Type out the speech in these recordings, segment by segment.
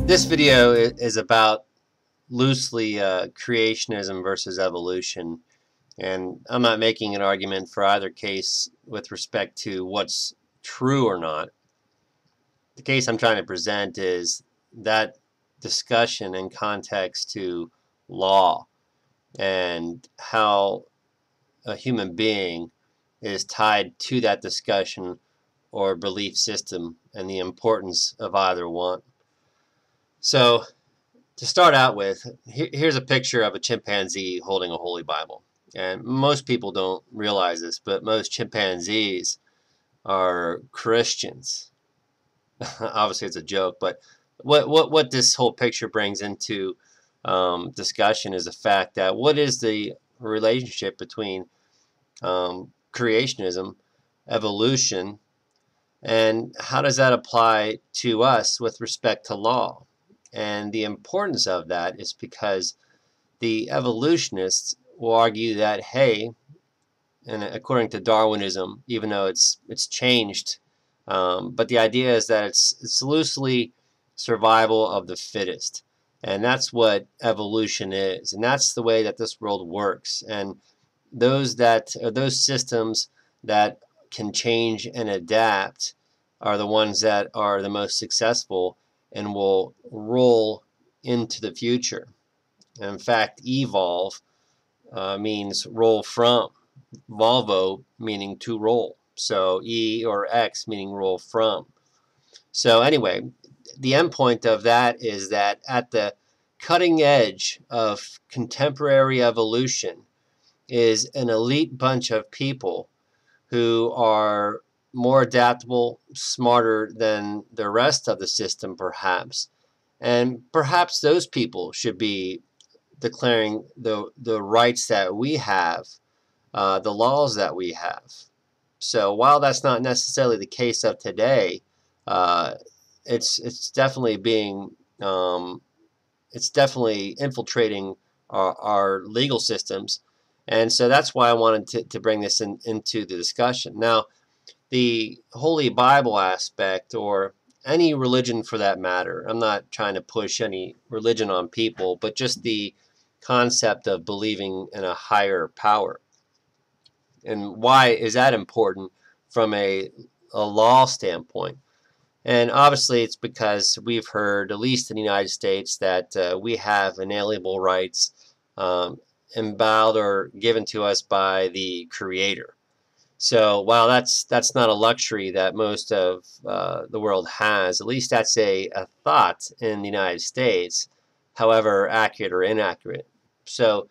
This video is about loosely creationism versus evolution, and I'm not making an argument for either case with respect to what's true or not. The case I'm trying to present is that discussion in context to law and how a human being is tied to that discussion or belief system and the importance of either one. So, to start out with, here's a picture of a chimpanzee holding a Holy Bible. And most people don't realize this, but most chimpanzees are Christians. Obviously, it's a joke, but what this whole picture brings into discussion is the fact that what is the relationship between creationism, evolution, and how does that apply to us with respect to law? And the importance of that is because the evolutionists will argue that, hey, and according to Darwinism, even though it's changed, but the idea is that it's loosely survival of the fittest. And that's what evolution is. And that's the way that this world works. And those systems that can change and adapt are the ones that are the most successful and will roll into the future. And in fact, evolve means roll from. Volvo meaning to roll. So E or X meaning roll from. So anyway, the end point of that is that at the cutting edge of contemporary evolution is an elite bunch of people who are more adaptable, smarter than the rest of the system, perhaps. And perhaps those people should be declaring the rights that we have, the laws that we have. So while that's not necessarily the case of today, it's definitely being it's definitely infiltrating our legal systems. And so that's why I wanted to bring this into the discussion. Now, the Holy Bible aspect, or any religion for that matter, I'm not trying to push any religion on people, but just the concept of believing in a higher power. And why is that important from a law standpoint? And obviously it's because we've heard, at least in the United States, that we have inalienable rights endowed or given to us by the Creator. So while that's not a luxury that most of the world has, at least that's a thought in the United States, however accurate or inaccurate. So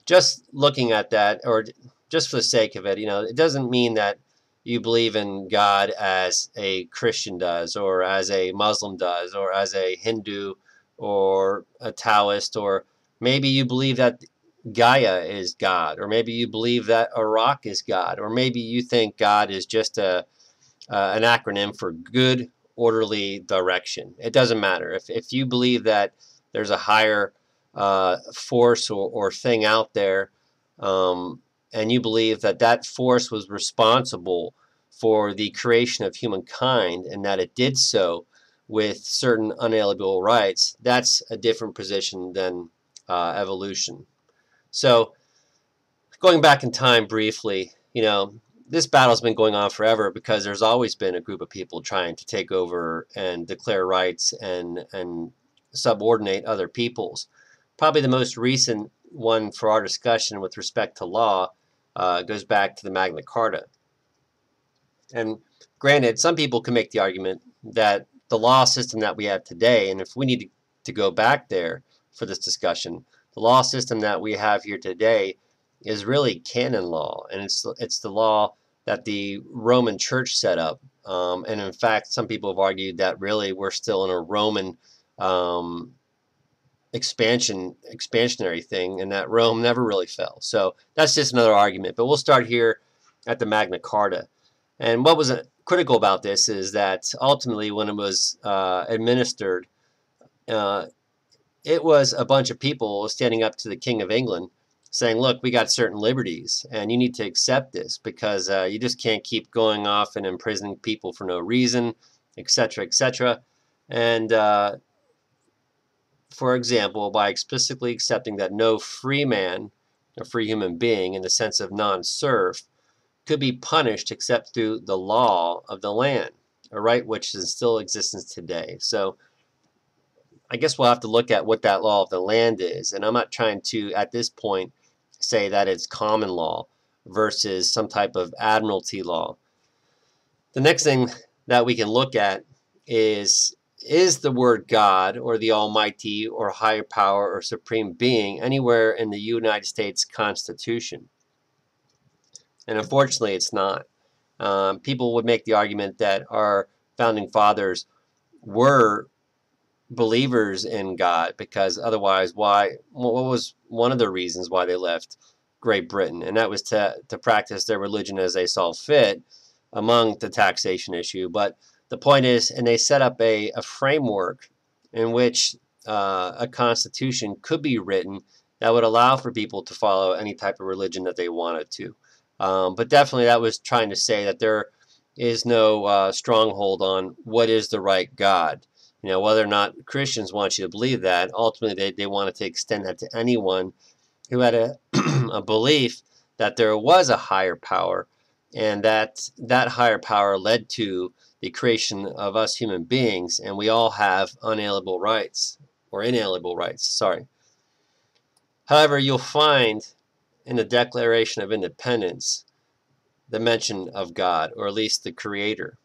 just looking at that, or just for the sake of it, it doesn't mean that you believe in God as a Christian does, or as a Muslim does, or as a Hindu, or a Taoist, or maybe you believe that Gaia is God, or maybe you believe that Iraq is God, or maybe you think God is just an acronym for good, orderly direction. It doesn't matter. If you believe that there's a higher force or thing out there, and you believe that that force was responsible for the creation of humankind and that it did so with certain unalienable rights, that's a different position than evolution. So going back in time briefly, this battle's been going on forever because there's always been a group of people trying to take over and declare rights and subordinate other peoples. Probably the most recent one for our discussion with respect to law goes back to the Magna Carta. And granted, some people can make the argument that the law system that we have today, and if we need to go back there for this discussion, the law system that we have here today is really canon law, and it's the law that the Roman Church set up. And in fact, some people have argued that really we're still in a Roman expansionary thing, and that Rome never really fell. So that's just another argument. But we'll start here at the Magna Carta. And what was critical about this is that ultimately, when it was administered, it was a bunch of people standing up to the King of England saying, look, we got certain liberties, and you need to accept this because you just can't keep going off and imprisoning people for no reason, etc., etc. And for example, by explicitly accepting that no free man, a free human being in the sense of non-serf, could be punished except through the law of the land, a right which is still in existence today. So I guess we'll have to look at what that law of the land is. And I'm not trying to, at this point, say that it's common law versus some type of admiralty law. The next thing that we can look at is the word God or the Almighty or higher power or supreme being anywhere in the United States Constitution? And unfortunately, it's not. People would make the argument that our founding fathers were believers in God, because otherwise, what was one of the reasons why they left Great Britain? And that was to practice their religion as they saw fit, among the taxation issue. But the point is, and they set up a framework in which a constitution could be written that would allow for people to follow any type of religion that they wanted to. But definitely that was trying to say that there is no stronghold on what is the right God. You know, whether or not Christians want you to believe that, ultimately they wanted to extend that to anyone who had a, a belief that there was a higher power, and that higher power led to the creation of us human beings, and we all have unalienable rights, or inalienable rights, sorry. However, you'll find in the Declaration of Independence the mention of God, or at least the Creator.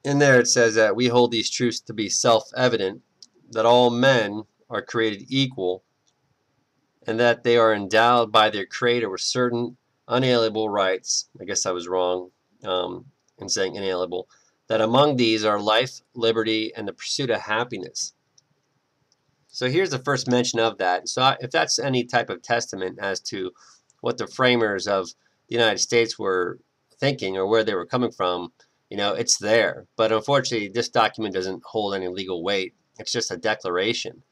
In there it says that we hold these truths to be self-evident, that all men are created equal, and that they are endowed by their Creator with certain unalienable rights. I guess I was wrong in saying inalienable. That among these are life, liberty, and the pursuit of happiness. So here's the first mention of that. So if that's any type of testament as to what the framers of the United States were thinking or where they were coming from, you know, it's there. But unfortunately, this document doesn't hold any legal weight. It's just a declaration.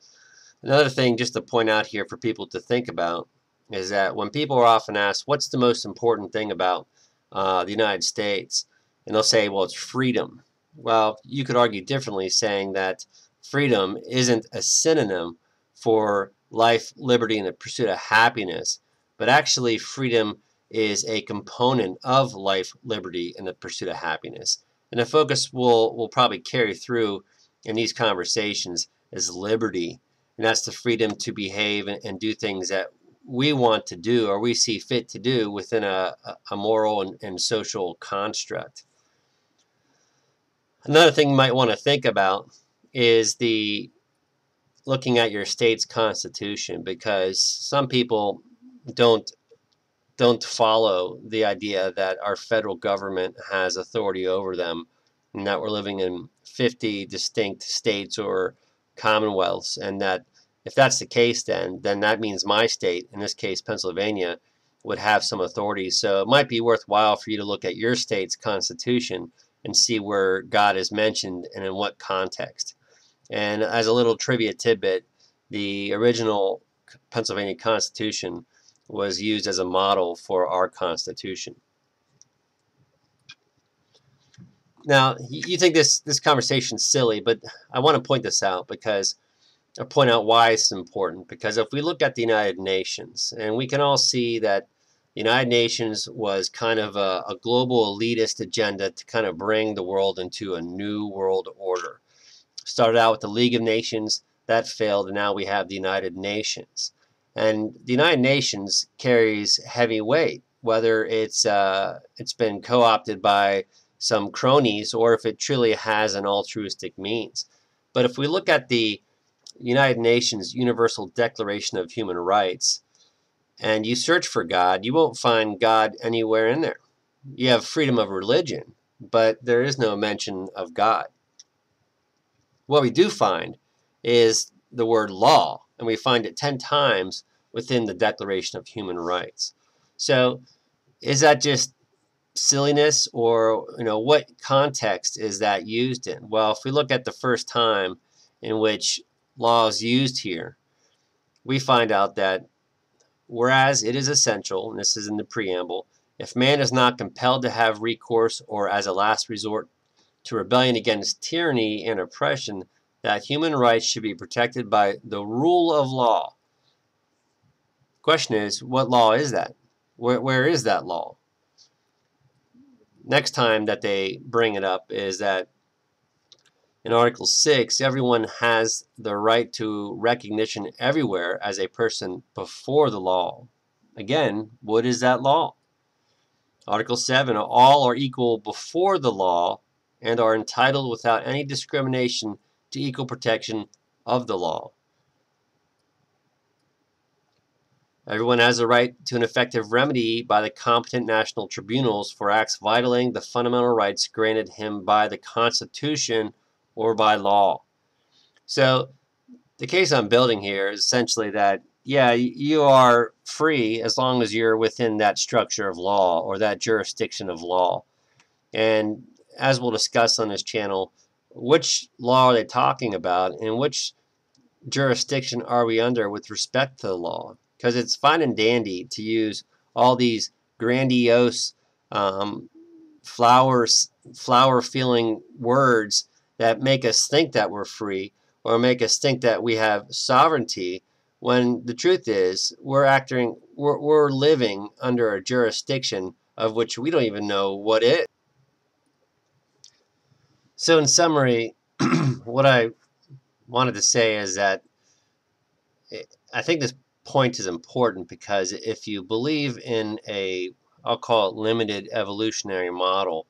Another thing just to point out here for people to think about is that when people are often asked, what's the most important thing about the United States? And they'll say, well, it's freedom. Well, you could argue differently, saying that freedom isn't a synonym for life, liberty, and the pursuit of happiness, but actually freedom is a component of life, liberty, and the pursuit of happiness. And the focus will probably carry through in these conversations is liberty. And that's the freedom to behave and do things that we want to do or we see fit to do within a moral and social construct. Another thing you might want to think about is looking at your state's constitution, because some people don't follow the idea that our federal government has authority over them, and that we're living in 50 distinct states or commonwealths, and that if that's the case, then that means my state, in this case Pennsylvania, would have some authority. So it might be worthwhile for you to look at your state's constitution and see where God is mentioned and in what context. And as a little trivia tidbit, the original Pennsylvania Constitution was used as a model for our Constitution. Now, you think this conversation's silly, but I want to point this out point out why it's important. Because if we look at the United Nations, and we can all see that the United Nations was kind of a global elitist agenda to kind of bring the world into a new world order. Started out with the League of Nations, that failed, and now we have the United Nations. And the United Nations carries heavy weight, whether it's been co-opted by some cronies or if it truly has an altruistic means. But if we look at the United Nations Universal Declaration of Human Rights and you search for God, you won't find God anywhere in there. You have freedom of religion, but there is no mention of God. What we do find is the word law, and we find it 10 times within the Declaration of Human Rights. So is that just silliness, or what context is that used in? Well, if we look at the first time in which law is used here, we find out that whereas it is essential, and this is in the preamble, if man is not compelled to have recourse or as a last resort to rebellion against tyranny and oppression, that human rights should be protected by the rule of law. Question is, what law is that? Where is that law? Next time that they bring it up is that in Article 6, everyone has the right to recognition everywhere as a person before the law. Again, what is that law? Article 7, all are equal before the law and are entitled without any discrimination to equal protection of the law. Everyone has a right to an effective remedy by the competent national tribunals for acts violating the fundamental rights granted him by the Constitution or by law. So the case I'm building here is essentially that, yeah, you are free as long as you're within that structure of law or that jurisdiction of law. And as we'll discuss on this channel, which law are they talking about and which jurisdiction are we under with respect to the law? Because it's fine and dandy to use all these grandiose flower-feeling words that make us think that we're free or make us think that we have sovereignty, when the truth is we're living under a jurisdiction of which we don't even know what it is. So in summary, what I wanted to say is that I think this point is important because if you believe in I'll call it limited evolutionary model,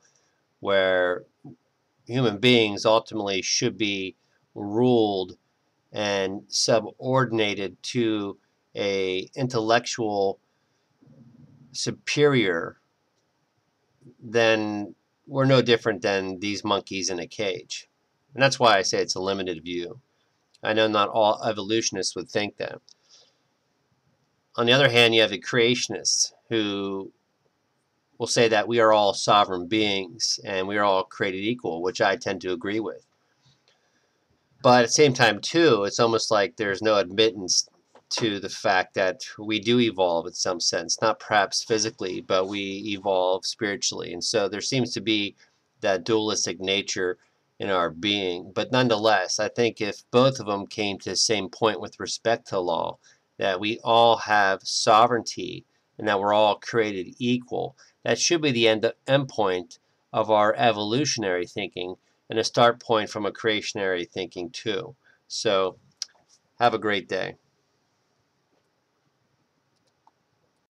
where human beings ultimately should be ruled and subordinated to a intellectual superior, then we're no different than these monkeys in a cage. And that's why I say it's a limited view. I know not all evolutionists would think that. On the other hand, you have the creationists who will say that we are all sovereign beings and we are all created equal, which I tend to agree with. But at the same time, too, it's almost like there's no admittance to the fact that we do evolve in some sense, not perhaps physically, but we evolve spiritually. And so there seems to be that dualistic nature in our being. But nonetheless, I think if both of them came to the same point with respect to law, that we all have sovereignty and that we're all created equal, that should be the end point of our evolutionary thinking and a start point from a creationary thinking too. So have a great day.